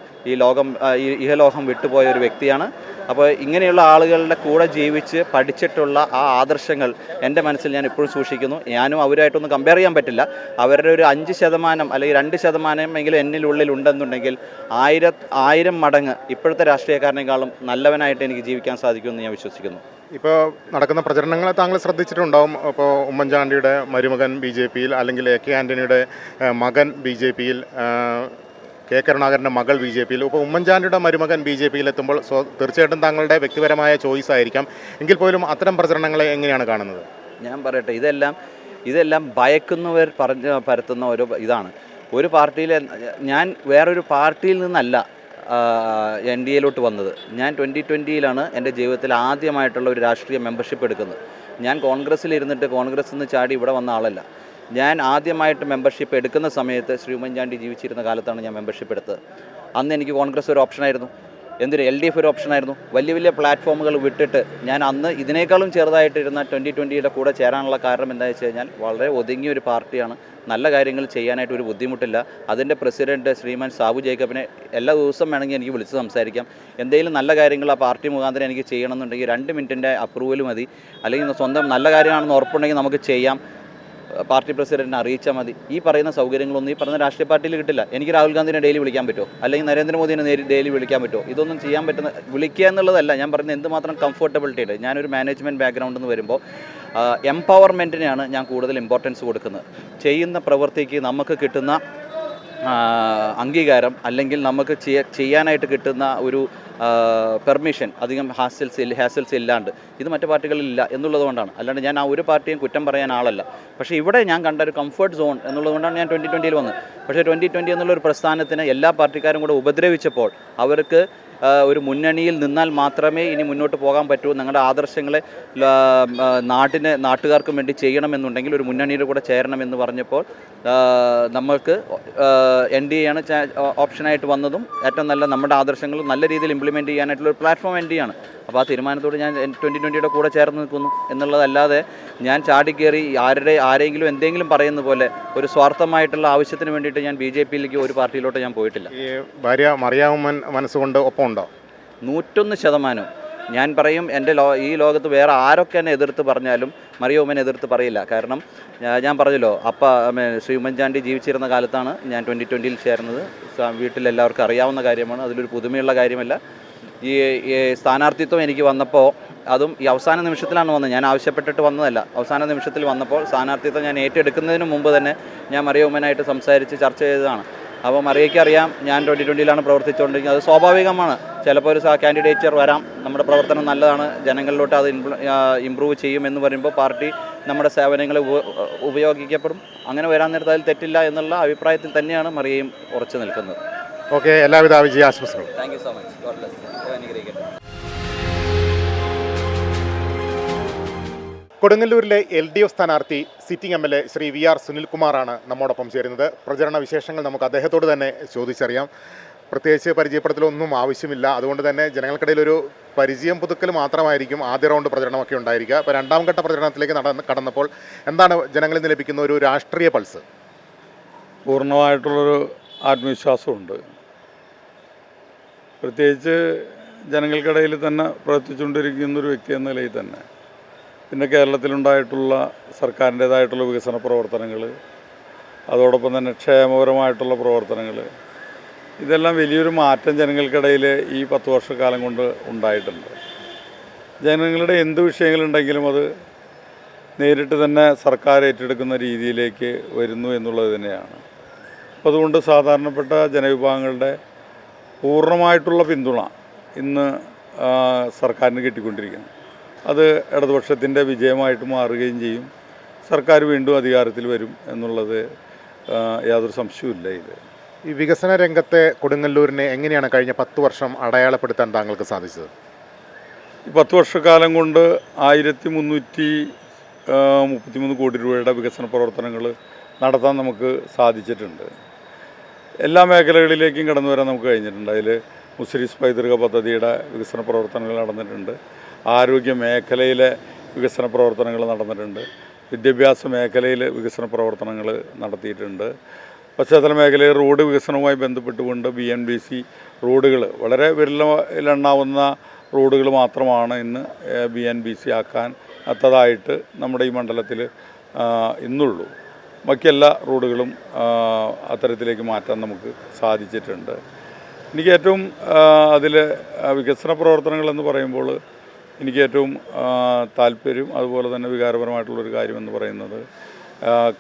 ഇഹലോകം വിട്ടുപോയ ഒരു വ്യക്തിയാണ്. അപ്പോൾ ഇങ്ങനെയുള്ള ആളുകളുടെ കൂടെ ജീവിച്ച് പഠിച്ചിട്ടുള്ള ആ ആദർശങ്ങൾ എൻ്റെ മനസ്സിൽ ഞാൻ ഇപ്പോഴും സൂക്ഷിക്കുന്നു. ഞാനും അവരുമായിട്ടൊന്നും കമ്പയർ ചെയ്യാൻ പറ്റില്ല. അവരുടെ ഒരു 5% അല്ലെങ്കിൽ 2% എങ്കിലും എന്നിലുള്ളിൽ ഉണ്ടെന്നുണ്ടെങ്കിൽ 1000 മടങ്ങ് ഇപ്പോഴത്തെ രാഷ്ട്രീയക്കാരനേക്കാളും നല്ലവനായിട്ട് എനിക്ക് ജീവിക്കാൻ സാധിക്കുമെന്ന് ഞാൻ വിശ്വസിക്കുന്നു. ഇപ്പോൾ നടക്കുന്ന പ്രചരണങ്ങൾ താങ്കൾ ശ്രദ്ധിച്ചിട്ടുണ്ടാവും. ഇപ്പോൾ ഉമ്മൻചാണ്ടിയുടെ മരുമകൻ BJPയിൽ, അല്ലെങ്കിൽ AK ആൻ്റണിയുടെ മകൻ BJPയിൽ, K കരുണാകരൻ്റെ മകൾ BJPയിൽ. ഇപ്പോൾ ഉമ്മൻചാണ്ടിയുടെ മരുമകൻ BJPയിൽ എത്തുമ്പോൾ തീർച്ചയായിട്ടും താങ്കളുടെ വ്യക്തിപരമായ ചോയ്സ് ആയിരിക്കാം. എങ്കിൽ പോലും അത്തരം പ്രചരണങ്ങളെ എങ്ങനെയാണ് കാണുന്നത്? ഞാൻ പറയട്ടെ, ഇതെല്ലാം ഭയക്കുന്നവർ പരത്തുന്ന ഒരു ഇതാണ്. ഒരു പാർട്ടിയിൽ, ഞാൻ വേറൊരു പാർട്ടിയിൽ നിന്നല്ല NDAയിലോട്ട് വന്നത്. ഞാൻ 2020ലാണ് എൻ്റെ ജീവിതത്തിൽ ആദ്യമായിട്ടുള്ള ഒരു രാഷ്ട്രീയ മെമ്പർഷിപ്പ് എടുക്കുന്നത്. ഞാൻ കോൺഗ്രസ്സിൽ ഇരുന്നിട്ട് കോൺഗ്രസ്സിൽ നിന്ന് ചാടി ഇവിടെ വന്ന ആളല്ല. ഞാൻ ആദ്യമായിട്ട് മെമ്പർഷിപ്പ് എടുക്കുന്ന സമയത്ത് ശ്രീ ഉമ്മൻചാണ്ടി ജീവിച്ചിരുന്ന കാലത്താണ് ഞാൻ മെമ്പർഷിപ്പ് എടുത്തത്. അന്ന് എനിക്ക് കോൺഗ്രസ് ഒരു ഓപ്ഷനായിരുന്നു, LDF ഒരു ഓപ്ഷനായിരുന്നു. വലിയ പ്ലാറ്റ്ഫോമുകൾ വിട്ടിട്ട് ഞാൻ അന്ന് ഇതിനേക്കാളും ചെറുതായിട്ടിരുന്ന 2020യുടെ കൂടെ ചേരാനുള്ള കാരണം എന്താണെന്ന് വെച്ച് കഴിഞ്ഞാൽ, വളരെ ഒതുങ്ങിയൊരു പാർട്ടിയാണ്, നല്ല കാര്യങ്ങൾ ചെയ്യാനായിട്ട് ഒരു ബുദ്ധിമുട്ടില്ല. അതിൻ്റെ പ്രസിഡൻറ്റ് ശ്രീമാൻ സാബു ജേക്കബിനെ എല്ലാ ദിവസവും വേണമെങ്കിൽ എനിക്ക് വിളിച്ച് സംസാരിക്കാം. എന്തെങ്കിലും നല്ല കാര്യങ്ങൾ ആ പാർട്ടി മുഖാന്തരം എനിക്ക് ചെയ്യണമെന്നുണ്ടെങ്കിൽ 2 മിനിറ്റിൻ്റെ അപ്രൂവൽ മതി. അല്ലെങ്കിൽ സ്വന്തം നല്ല കാര്യമാണെന്ന് ഉറപ്പുണ്ടെങ്കിൽ നമുക്ക് ചെയ്യാം, പാർട്ടി പ്രസിഡന്റിനെ അറിയിച്ചാൽ മതി. ഈ പറയുന്ന സൗകര്യങ്ങളൊന്നും ഈ പറയുന്ന രാഷ്ട്രീയ പാർട്ടിയിൽ കിട്ടില്ല. എനിക്ക് രാഹുൽ ഗാന്ധിനെ ഡെയിലി വിളിക്കാൻ പറ്റുമോ? അല്ലെങ്കിൽ നരേന്ദ്രമോദിനെ ഡെയിലി വിളിക്കാൻ പറ്റുമോ? ഇതൊന്നും ചെയ്യാൻ പറ്റുന്ന, വിളിക്കുക എന്നുള്ളതല്ല ഞാൻ പറയുന്നത്, എന്തുമാത്രം കംഫർട്ടബിലിറ്റി ഉണ്ട്. ഞാനൊരു മാനേജ്മെൻറ്റ് ബാക്ക്ഗ്രൗണ്ടിൽ നിന്ന് വരുമ്പോൾ എംപവർമെൻറ്റിനെയാണ് ഞാൻ കൂടുതൽ ഇമ്പോർട്ടൻസ് കൊടുക്കുന്നത്. ചെയ്യുന്ന പ്രവൃത്തിക്ക് നമുക്ക് കിട്ടുന്ന അംഗീകാരം, അല്ലെങ്കിൽ നമുക്ക് ചെയ്യാനായിട്ട് കിട്ടുന്ന ഒരു പെർമിഷൻ അധികം ഹാസൽസ് ഇല്ലാണ്ട് ഇത് മറ്റു പാർട്ടികളിലില്ല എന്നുള്ളതുകൊണ്ടാണ്. അല്ലാണ്ട് ഞാൻ ആ ഒരു പാർട്ടിയും കുറ്റം പറയാൻ ആളല്ല. പക്ഷേ ഇവിടെ ഞാൻ കണ്ട ഒരു കംഫർട്ട് സോൺ എന്നുള്ളതുകൊണ്ടാണ് ഞാൻ 2020യിൽ വന്നത്. പക്ഷേ 2020 എന്നുള്ളൊരു പ്രസ്ഥാനത്തിന് എല്ലാ പാർട്ടിക്കാരും കൂടെ ഉപദ്രവിച്ചപ്പോൾ അവർക്ക് ഒരു മുന്നണിയിൽ നിന്നാൽ മാത്രമേ ഇനി മുന്നോട്ട് പോകാൻ പറ്റൂ, നിങ്ങളുടെ ആദർശങ്ങളെ നാട്ടുകാർക്കും വേണ്ടി ചെയ്യണമെന്നുണ്ടെങ്കിൽ ഒരു മുന്നണിയുടെ കൂടെ ചേരണമെന്ന് പറഞ്ഞപ്പോൾ നമ്മൾക്ക് NDAയാണ് ഓപ്ഷനായിട്ട് വന്നതും. ഏറ്റവും നല്ല നമ്മുടെ ആദർശങ്ങൾ നല്ല രീതിയിൽ ഇംപ്ലിമെൻറ്റ് ചെയ്യാനായിട്ടുള്ള ഒരു പ്ലാറ്റ്ഫോം NDAയാണ്. അപ്പോൾ ആ തീരുമാനത്തോട് ഞാൻ 2020യുടെ കൂടെ ചേർന്ന് നിൽക്കുന്നു എന്നുള്ളതല്ലാതെ ഞാൻ ചാടിക്കയറി ആരെങ്കിലും എന്തെങ്കിലും പറയുന്ന പോലെ ഒരു സ്വാർത്ഥമായിട്ടുള്ള ആവശ്യത്തിന് വേണ്ടിയിട്ട് ഞാൻ BJPയിലേക്ക് ഒരു പാർട്ടിയിലോട്ട് ഞാൻ പോയിട്ടില്ല. ഈ ഭാര്യ മറിയാമ്മൻ മനസ്സുകൊണ്ട് ഒപ്പമുണ്ടോ? 101%. ഞാൻ പറയും, ഈ ലോകത്ത് വേറെ ആരൊക്കെ എന്നെ എതിർത്ത് പറഞ്ഞാലും മറിയ എതിർത്ത് പറയില്ല. കാരണം ഞാൻ പറഞ്ഞല്ലോ, ശ്രീ ഉമ്മൻചാണ്ടി ജീവിച്ചിരുന്ന കാലത്താണ് ഞാൻ 2020യിൽ ചേർന്നത്. വീട്ടിലെല്ലാവർക്കും അറിയാവുന്ന കാര്യമാണ്, അതിലൊരു പുതുമയുള്ള കാര്യമല്ല. ഈ സ്ഥാനാർത്ഥിത്വം എനിക്ക് വന്നപ്പോൾ, അതും ഈ അവസാന നിമിഷത്തിലാണ് വന്നത്, ഞാൻ ആവശ്യപ്പെട്ടിട്ട് വന്നതല്ല. അവസാന നിമിഷത്തിൽ വന്നപ്പോൾ സ്ഥാനാർത്ഥിത്വം ഞാൻ ഏറ്റെടുക്കുന്നതിന് മുമ്പ് തന്നെ ഞാൻ മറിയ ഉമ്മനായിട്ട് സംസാരിച്ച് ചർച്ച ചെയ്തതാണ്. അപ്പോൾ മറിയയ്ക്ക് അറിയാം ഞാൻ 2020യിലാണ് പ്രവർത്തിച്ചുകൊണ്ടിരിക്കുന്നത്. അത് സ്വാഭാവികമാണ്. ചിലപ്പോൾ ഒരു കാൻഡിഡേച്ചർ വരാം, നമ്മുടെ പ്രവർത്തനം നല്ലതാണ്, ജനങ്ങളിലോട്ട് അത് ഇമ്പ്രൂവ് ചെയ്യുമെന്ന് പറയുമ്പോൾ പാർട്ടി നമ്മുടെ സേവനങ്ങളെ ഉപയോഗിക്കപ്പെടും. അങ്ങനെ വരാൻ നേരത്തെ അതിൽ തെറ്റില്ല എന്നുള്ള അഭിപ്രായത്തിൽ തന്നെയാണ് മറിയയും ഉറച്ചു നിൽക്കുന്നത്. ഓക്കെ, എല്ലാവിധ വിജയാശംസകളും. Thank you so much. God bless. അനുഗ്രഹിക്കട്ടെ. കൊടുങ്ങല്ലൂരിലെ LDF സ്ഥാനാർത്ഥി സിറ്റിംഗ് MLA ശ്രീ VR സുനിൽകുമാറാണ് നമ്മോടൊപ്പം ചേരുന്നത്. പ്രചരണ വിശേഷങ്ങൾ നമുക്ക് അദ്ദേഹത്തോട് തന്നെ ചോദിച്ചറിയാം. പ്രത്യേകിച്ച് പരിചയപ്പെടുത്തലൊന്നും ആവശ്യമില്ല. അതുകൊണ്ട് തന്നെ ജനങ്ങൾക്കിടയിൽ ഒരു പരിചയം പുതുക്കൽ മാത്രമായിരിക്കും ആദ്യ റൗണ്ട് പ്രചരണമൊക്കെ ഉണ്ടായിരിക്കുക. ഇപ്പോൾ 2ാം ഘട്ട പ്രചരണത്തിലേക്ക് കടന്നപ്പോൾ എന്താണ് ജനങ്ങളിൽ നിന്ന് ലഭിക്കുന്ന ഒരു രാഷ്ട്രീയ പൾസ്? പൂർണ്ണമായിട്ടുള്ളൊരു ആത്മവിശ്വാസമുണ്ട്. പ്രത്യേകിച്ച് ജനങ്ങൾക്കിടയിൽ തന്നെ പ്രവർത്തിച്ചുകൊണ്ടിരിക്കുന്നൊരു വ്യക്തി എന്ന നിലയിൽ തന്നെ. പിന്നെ കേരളത്തിലുണ്ടായിട്ടുള്ള സർക്കാരിൻ്റേതായിട്ടുള്ള വികസന പ്രവർത്തനങ്ങൾ, അതോടൊപ്പം തന്നെ ക്ഷേമപരമായിട്ടുള്ള പ്രവർത്തനങ്ങൾ, ഇതെല്ലാം വലിയൊരു മാറ്റം ജനങ്ങൾക്കിടയിൽ ഈ 10 വർഷക്കാലം കൊണ്ട് ഉണ്ടായിട്ടുണ്ട്. ജനങ്ങളുടെ എന്ത് വിഷയങ്ങളുണ്ടെങ്കിലും അത് നേരിട്ട് തന്നെ സർക്കാർ ഏറ്റെടുക്കുന്ന രീതിയിലേക്ക് വരുന്നു എന്നുള്ളത് തന്നെയാണ്. അപ്പോൾ അതുകൊണ്ട് സാധാരണപ്പെട്ട ജനവിഭാഗങ്ങളുടെ പൂർണ്ണമായിട്ടുള്ള പിന്തുണ ഇന്ന് സർക്കാരിന് കിട്ടിക്കൊണ്ടിരിക്കുന്നു. അത് ഇടതുപക്ഷത്തിൻ്റെ വിജയമായിട്ട് മാറുകയും ചെയ്യും. സർക്കാർ വീണ്ടും അധികാരത്തിൽ വരും എന്നുള്ളത് യാതൊരു സംശയവുമില്ല. ഇത് ഈ വികസന രംഗത്തെ കൊടുങ്ങല്ലൂരിനെ എങ്ങനെയാണ് കഴിഞ്ഞ 10 വർഷം അടയാളപ്പെടുത്താൻ താങ്കൾക്ക് സാധിച്ചത്? ഈ 10 വർഷക്കാലം കൊണ്ട് 1333 കോടി രൂപയുടെ വികസന പ്രവർത്തനങ്ങൾ നടത്താൻ നമുക്ക് സാധിച്ചിട്ടുണ്ട്. എല്ലാ മേഖലകളിലേക്കും കടന്നു വരാൻ നമുക്ക് കഴിഞ്ഞിട്ടുണ്ട്. അതിൽ മുസ്ലിസ് പൈതൃക പദ്ധതിയുടെ വികസന പ്രവർത്തനങ്ങൾ നടന്നിട്ടുണ്ട്. ആരോഗ്യ മേഖലയിലെ വികസന പ്രവർത്തനങ്ങൾ നടന്നിട്ടുണ്ട്. വിദ്യാഭ്യാസ മേഖലയിൽ വികസന പ്രവർത്തനങ്ങൾ നടത്തിയിട്ടുണ്ട്. പശ്ചാത്തല മേഖലയിൽ റോഡ് വികസനവുമായി ബന്ധപ്പെട്ടുകൊണ്ട് BNBC റോഡുകൾ, വളരെ വിരലിലെണ്ണാവുന്ന റോഡുകൾ മാത്രമാണ് ഇന്ന് BNBC ആക്കാൻ അത്തതായിട്ട് നമ്മുടെ ഈ മണ്ഡലത്തിൽ ഇന്നുള്ളൂ. ബാക്കി എല്ലാ റോഡുകളും അത്തരത്തിലേക്ക് മാറ്റാൻ നമുക്ക് സാധിച്ചിട്ടുണ്ട്. എനിക്ക് ഏറ്റവും അതിൽ വികസന പ്രവർത്തനങ്ങളെന്ന് പറയുമ്പോൾ എനിക്ക് ഏറ്റവും താല്പര്യം, അതുപോലെ തന്നെ വികാരപരമായിട്ടുള്ളൊരു കാര്യമെന്ന് പറയുന്നത്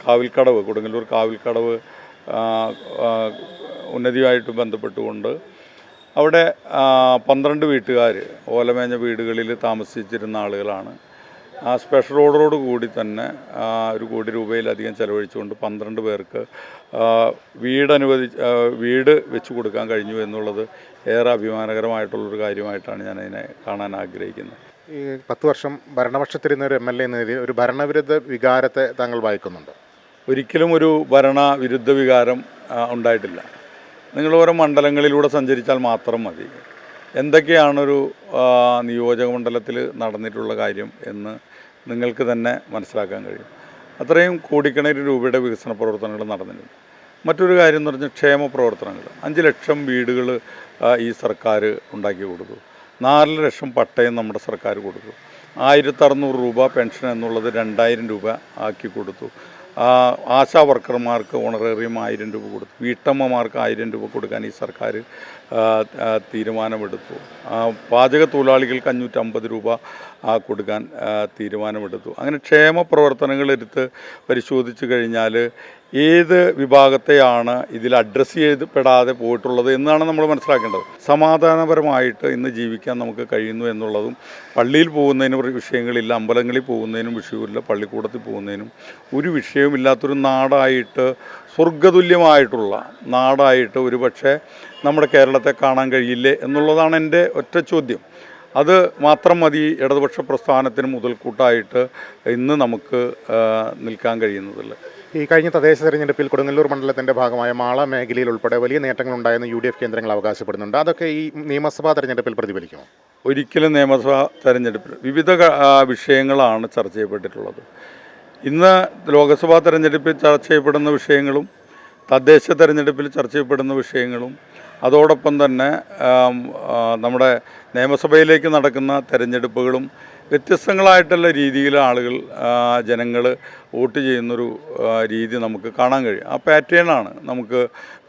കാവിൽക്കടവ്, കൊടുങ്ങല്ലൂർ കാവിൽക്കടവ് ഉന്നതിയുമായിട്ട് ബന്ധപ്പെട്ടുകൊണ്ട് അവിടെ 12 വീട്ടുകാർ ഓലമേഞ്ഞ വീടുകളിൽ താമസിച്ചിരുന്ന ആളുകളാണ്. ആ സ്പെഷ്യൽ ഓർഡറോട് കൂടി തന്നെ 1 കോടി രൂപയിലധികം ചെലവഴിച്ചുകൊണ്ട് 12 പേർക്ക് വീട് വെച്ച് കൊടുക്കാൻ കഴിഞ്ഞു എന്നുള്ളത് ഏറെ അഭിമാനകരമായിട്ടുള്ളൊരു കാര്യമായിട്ടാണ് ഞാനതിനെ കാണാൻ ആഗ്രഹിക്കുന്നത്. ഈ 10 വർഷം ഭരണപക്ഷത്തിരുന്ന ഒരു MLA എന്ന നിലയിൽ ഒരു ഭരണവിരുദ്ധ വികാരത്തെ താങ്കൾ വായിക്കുന്നുണ്ട്? ഒരിക്കലും ഒരു ഭരണവിരുദ്ധ വികാരം ഉണ്ടായിട്ടില്ല. നിങ്ങൾ ഓരോ മണ്ഡലങ്ങളിലൂടെ സഞ്ചരിച്ചാൽ മാത്രം മതി എന്തൊക്കെയാണൊരു നിയോജക മണ്ഡലത്തിൽ നടന്നിട്ടുള്ള കാര്യം എന്ന് നിങ്ങൾക്ക് തന്നെ മനസ്സിലാക്കാൻ കഴിയും. അത്രയും കോടിക്കണക്കിന് രൂപയുടെ വികസന പ്രവർത്തനങ്ങൾ നടന്നിട്ടുണ്ട്. മറ്റൊരു കാര്യം എന്ന് പറഞ്ഞാൽ ക്ഷേമ പ്രവർത്തനങ്ങൾ. 5 ലക്ഷം വീടുകൾ ഈ സർക്കാർ ഉണ്ടാക്കി കൊടുത്തു. 4 ലക്ഷം പട്ടയം നമ്മുടെ സർക്കാർ കൊടുത്തു. 1600 രൂപ പെൻഷൻ എന്നുള്ളത് 2000 രൂപ ആക്കി കൊടുത്തു. ആശാ വർക്കർമാർക്ക് ഓണറേറിയം 1000 രൂപ കൊടുത്തു. വീട്ടമ്മമാർക്ക് 1000 രൂപ കൊടുക്കാൻ ഈ സർക്കാർ തീരുമാനമെടുത്തു. പാചക തൊഴിലാളികൾക്ക് 550 രൂപ കൊടുക്കാൻ തീരുമാനമെടുത്തു. അങ്ങനെ ക്ഷേമ പ്രവർത്തനങ്ങൾ എടുത്ത് പരിശോധിച്ച് കഴിഞ്ഞാൽ ഏത് വിഭാഗത്തെയാണ് ഇതിൽ അഡ്രസ്സ് ചെയ്യപ്പെടാതെ പോയിട്ടുള്ളത് എന്നാണ് നമ്മൾ മനസ്സിലാക്കേണ്ടത്. സമാധാനപരമായിട്ട് ഇന്ന് ജീവിക്കാൻ നമുക്ക് കഴിയുന്നു എന്നുള്ളതും, പള്ളിയിൽ പോകുന്നതിനും വിഷയങ്ങളില്ല, അമ്പലങ്ങളിൽ പോകുന്നതിനും വിഷയമില്ല, പള്ളിക്കൂടത്തിൽ പോകുന്നതിനും ഒരു വിഷയമില്ലാത്തൊരു നാടായിട്ട്, സ്വർഗതുല്യമായിട്ടുള്ള നാടായിട്ട് ഒരുപക്ഷെ നമ്മുടെ കേരളത്തെ കാണാൻ കഴിയില്ലേ എന്നുള്ളതാണ് എൻ്റെ ഒറ്റ ചോദ്യം. അത് മാത്രം മതി ഇടതുപക്ഷ പ്രസ്ഥാനത്തിന് മുതൽക്കൂട്ടായിട്ട് ഇന്ന് നമുക്ക് നിൽക്കാൻ കഴിയുന്നതല്ല. ഈ കഴിഞ്ഞ തദ്ദേശ തെരഞ്ഞെടുപ്പിൽ കൊടുങ്ങല്ലൂർ മണ്ഡലത്തിൻ്റെ ഭാഗമായ മാള മേഖലയിൽ ഉൾപ്പെടെ വലിയ നേട്ടങ്ങളുണ്ടായെന്ന് UDF കേന്ദ്രങ്ങൾ അവകാശപ്പെടുന്നുണ്ട്. അതൊക്കെ ഈ നിയമസഭാ തെരഞ്ഞെടുപ്പിൽ പ്രതിഫലിക്കുമോ? ഒരിക്കലും നിയമസഭാ തെരഞ്ഞെടുപ്പിൽ വിവിധ വിഷയങ്ങളാണ് ചർച്ച ചെയ്യപ്പെട്ടിട്ടുള്ളത്. ഇന്ന് ലോക്സഭാ തെരഞ്ഞെടുപ്പിൽ ചർച്ച ചെയ്യപ്പെടുന്ന വിഷയങ്ങളും തദ്ദേശ തെരഞ്ഞെടുപ്പിൽ ചർച്ച ചെയ്യപ്പെടുന്ന വിഷയങ്ങളും അതോടൊപ്പം തന്നെ നമ്മുടെ നിയമസഭയിലേക്ക് നടക്കുന്ന തെരഞ്ഞെടുപ്പുകളും വ്യത്യസ്തങ്ങളായിട്ടുള്ള രീതിയിൽ ആളുകൾ, ജനങ്ങൾ വോട്ട് ചെയ്യുന്നൊരു രീതി നമുക്ക് കാണാൻ കഴിയും. ആ പാറ്റേണാണ് നമുക്ക്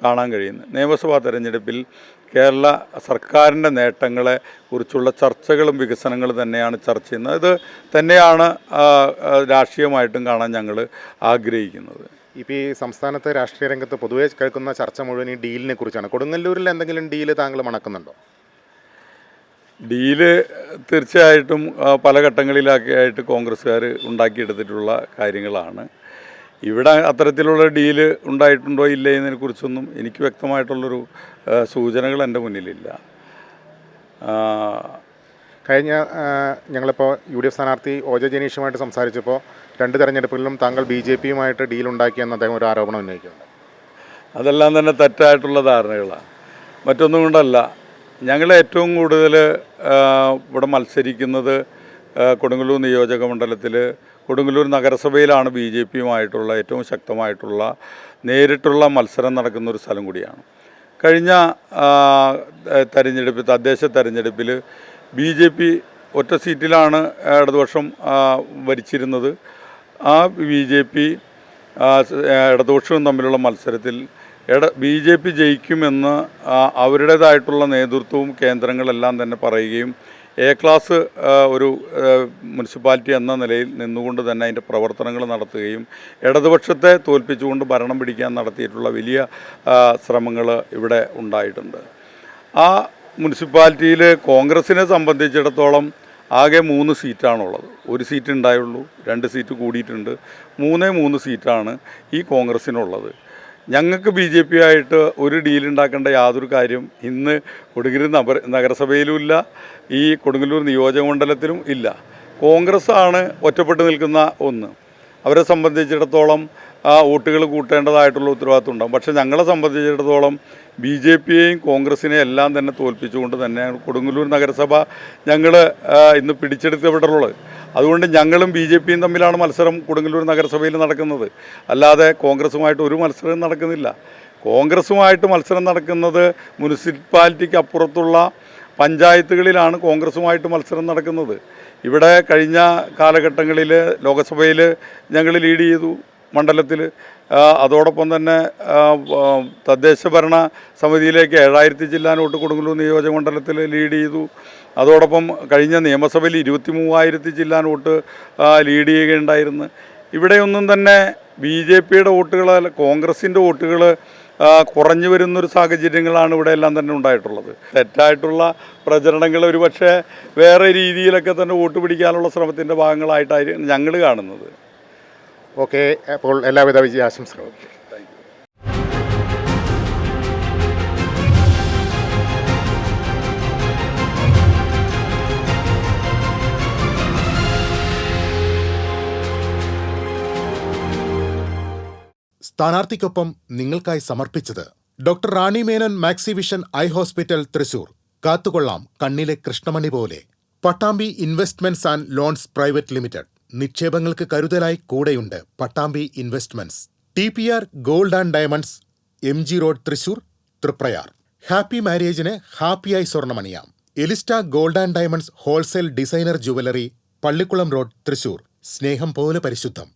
കാണാൻ കഴിയുന്നത്. നിയമസഭാ തെരഞ്ഞെടുപ്പിൽ കേരള സർക്കാരിൻ്റെ നേട്ടങ്ങളെ കുറിച്ചുള്ള ചർച്ചകളും വികസനങ്ങളും തന്നെയാണ് ചർച്ച ചെയ്യുന്നത്. ഇത് തന്നെയാണ് രാഷ്ട്രീയമായിട്ടും കാണാൻ ഞങ്ങൾ ആഗ്രഹിക്കുന്നത്. ഇപ്പോൾ ഈ സംസ്ഥാനത്തെ രാഷ്ട്രീയ രംഗത്ത് പൊതുവെ കേൾക്കുന്ന ചർച്ച മുഴുവൻ ഈ ഡീലിനെ കുറിച്ചാണ്. കൊടുങ്ങല്ലൂരിൽ എന്തെങ്കിലും ഡീല് താങ്കൾ മണക്കുന്നുണ്ടോ? ഡീല് തീർച്ചയായിട്ടും പല ഘട്ടങ്ങളിലാക്കിയായിട്ട് കോൺഗ്രസ്സുകാർ ഉണ്ടാക്കിയെടുത്തിട്ടുള്ള കാര്യങ്ങളാണ്. ഇവിടെ അത്തരത്തിലുള്ള ഡീല് ഉണ്ടായിട്ടുണ്ടോ ഇല്ലേ എന്നതിനെക്കുറിച്ചൊന്നും എനിക്ക് വ്യക്തമായിട്ടുള്ളൊരു സൂചനകൾ എൻ്റെ മുന്നിലില്ല. കഴിഞ്ഞ ഞങ്ങളിപ്പോൾ UDF സ്ഥാനാർത്ഥി OJ ജനീഷുമായിട്ട് സംസാരിച്ചപ്പോൾ 2 തെരഞ്ഞെടുപ്പുകളിലും താങ്കൾ BJPയുമായിട്ട് ഡീലുണ്ടാക്കിയെന്ന് അദ്ദേഹം ഒരു ആരോപണം ഉന്നയിക്കുന്നുണ്ട്. അതെല്ലാം തന്നെ തെറ്റായിട്ടുള്ള ധാരണകളാണ്, മറ്റൊന്നും കൊണ്ടല്ല. ഞങ്ങൾ ഏറ്റവും കൂടുതൽ ഇവിടെ മത്സരിക്കുന്നത് കൊടുങ്ങല്ലൂർ നിയോജക മണ്ഡലത്തിൽ കൊടുങ്ങല്ലൂർ നഗരസഭയിലാണ് ബി ജെ പിയുമായിട്ടുള്ള ഏറ്റവും ശക്തമായിട്ടുള്ള നേരിട്ടുള്ള മത്സരം നടക്കുന്ന ഒരു സ്ഥലം കൂടിയാണ്. കഴിഞ്ഞ തെരഞ്ഞെടുപ്പ് തദ്ദേശ തെരഞ്ഞെടുപ്പിൽ ബി ജെ പി ഒറ്റ സീറ്റിലാണ് ഇടതുപക്ഷം ഭരിച്ചിരുന്നത്. ആ ബി ജെ പി ഇടതുപക്ഷവും തമ്മിലുള്ള മത്സരത്തിൽ ബി ജെ പി ജയിക്കുമെന്ന് അവരുടേതായിട്ടുള്ള നേതൃത്വവും കേന്ദ്രങ്ങളെല്ലാം തന്നെ പറയുകയും എ ക്ലാസ് ഒരു മുനിസിപ്പാലിറ്റി എന്ന നിലയിൽ നിന്നുകൊണ്ട് തന്നെ അതിൻ്റെ പ്രവർത്തനങ്ങൾ നടത്തുകയും ഇടതുപക്ഷത്തെ തോൽപ്പിച്ചുകൊണ്ട് ഭരണം പിടിക്കാൻ നടത്തിയിട്ടുള്ള വലിയ ശ്രമങ്ങൾ ഇവിടെ ഉണ്ടായിട്ടുണ്ട്. ആ മുനിസിപ്പാലിറ്റിയിൽ കോൺഗ്രസിനെ സംബന്ധിച്ചിടത്തോളം ആകെ 3 സീറ്റാണുള്ളത്. 1 സീറ്റ് ഉണ്ടായുള്ളൂ, 2 സീറ്റ് കൂടിയിട്ടുണ്ട്. 3 സീറ്റാണ് ഈ കോൺഗ്രസിനുള്ളത്. ഞങ്ങൾക്ക് ബി ജെ പി ആയിട്ട് ഒരു ഡീലുണ്ടാക്കേണ്ട യാതൊരു കാര്യം ഇന്ന് കൊടുങ്ങല്ലൂർ നഗരസഭയിലും ഇല്ല, ഈ കൊടുങ്ങല്ലൂർ നിയോജകമണ്ഡലത്തിലും ഇല്ല. കോൺഗ്രസ് ആണ് ഒറ്റപ്പെട്ട് നിൽക്കുന്ന ഒന്ന്. അവരെ സംബന്ധിച്ചിടത്തോളം വോട്ടുകൾ കൂട്ടേണ്ടതായിട്ടുള്ള ഉത്തരവാദിത്വം ഉണ്ടാകും. പക്ഷേ ഞങ്ങളെ സംബന്ധിച്ചിടത്തോളം ബി ജെ പിയെയും കോൺഗ്രസിനെയും എല്ലാം തന്നെ തോൽപ്പിച്ചുകൊണ്ട് തന്നെ കൊടുങ്ങല്ലൂർ നഗരസഭ ഞങ്ങൾ ഇന്ന് പിടിച്ചെടുക്കപ്പെട്ടുള്ളത്. അതുകൊണ്ട് ഞങ്ങളും ബി ജെ പിയും തമ്മിലാണ് മത്സരം കൊടുങ്ങല്ലൂർ നഗരസഭയിൽ നടക്കുന്നത്, അല്ലാതെ കോൺഗ്രസുമായിട്ട് ഒരു മത്സരം നടക്കുന്നില്ല. കോൺഗ്രസുമായിട്ട് മത്സരം നടക്കുന്നത് മുനിസിപ്പാലിറ്റിക്ക് അപ്പുറത്തുള്ള പഞ്ചായത്തുകളിലാണ് കോൺഗ്രസുമായിട്ട് മത്സരം നടക്കുന്നത്. ഇവിടെ കഴിഞ്ഞ കാലഘട്ടങ്ങളിൽ ലോകസഭയിൽ ഞങ്ങൾ ലീഡ് ചെയ്തു മണ്ഡലത്തിൽ. അതോടൊപ്പം തന്നെ തദ്ദേശ ഭരണ സമിതിയിലേക്ക് 7000 ചില്ലാൻ വോട്ട് കൊടുങ്ങല്ലൂർ നിയോജക മണ്ഡലത്തിൽ ലീഡ് ചെയ്തു. അതോടൊപ്പം കഴിഞ്ഞ നിയമസഭയിൽ 23,000 ചില്ലാൻ വോട്ട് ലീഡ് ചെയ്യുകയുണ്ടായിരുന്നു. ഇവിടെയൊന്നും തന്നെ ബി ജെ പിയുടെ വോട്ടുകൾ, കോൺഗ്രസിൻ്റെ വോട്ടുകൾ കുറഞ്ഞു വരുന്നൊരു സാഹചര്യങ്ങളാണ് ഇവിടെ എല്ലാം തന്നെ ഉണ്ടായിട്ടുള്ളത്. തെറ്റായിട്ടുള്ള പ്രചരണങ്ങൾ ഒരുപക്ഷെ വേറെ രീതിയിലൊക്കെ തന്നെ വോട്ട് പിടിക്കാനുള്ള ശ്രമത്തിൻ്റെ ഭാഗങ്ങളായിട്ടായിരിക്കും ഞങ്ങൾ കാണുന്നത്. ഓക്കെ, അപ്പോൾ എല്ലാവിധ വിജയാശംസകളും. സ്ഥാനാർത്ഥിക്കൊപ്പം നിങ്ങൾക്കായി സമർപ്പിച്ചത് doctor Rani Menon Maxivision eye hospital Thrissur. കാത്തുകൊള്ളാം കണ്ണിലെ കൃഷ്ണമണി പോലെ. Pattambi investments and loans private limited. നിക്ഷേപങ്ങൾക്ക് കരുതലായി കൂടെയുണ്ട് Pattambi investments. TPR gold and diamonds, MG road Thrissur, Triprayar. Happy മാരേജിന് ഹാപ്പിയായി സ്വർണ്ണമണിയാം. Elista gold and diamonds wholesale designer jewellery, Pallikulam road Thrissur. സ്നേഹം പോലെ പരിശുദ്ധം.